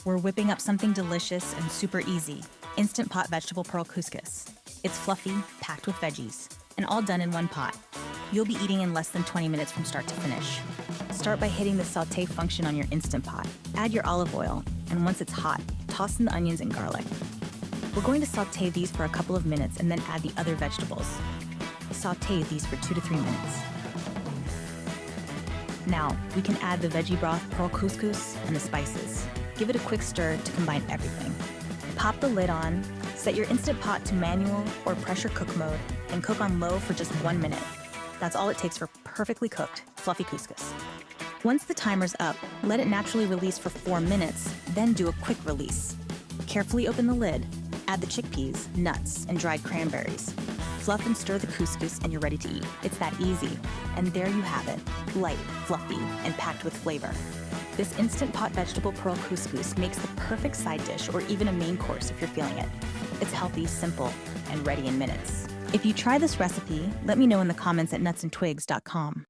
We're whipping up something delicious and super easy. Instant Pot Vegetable Pearl Couscous. It's fluffy, packed with veggies, and all done in one pot. You'll be eating in less than 20 minutes from start to finish. Start by hitting the sauté function on your Instant Pot. Add your olive oil, and once it's hot, toss in the onions and garlic. We're going to sauté these for a couple of minutes and then add the other vegetables. Sauté these for 2 to 3 minutes. Now, we can add the veggie broth, pearl couscous, and the spices. Give it a quick stir to combine everything. Pop the lid on, set your Instant Pot to manual or pressure cook mode, and cook on low for just 1 minute. That's all it takes for perfectly cooked, fluffy couscous. Once the timer's up, let it naturally release for 4 minutes, then do a quick release. Carefully open the lid, add the chickpeas, nuts, and dried cranberries. Fluff and stir the couscous and you're ready to eat. It's that easy. And there you have it, light, fluffy, and packed with flavor. This Instant Pot Vegetable Pearl Couscous makes the perfect side dish or even a main course if you're feeling it. It's healthy, simple, and ready in minutes. If you try this recipe, let me know in the comments at nutsandtwigs.com.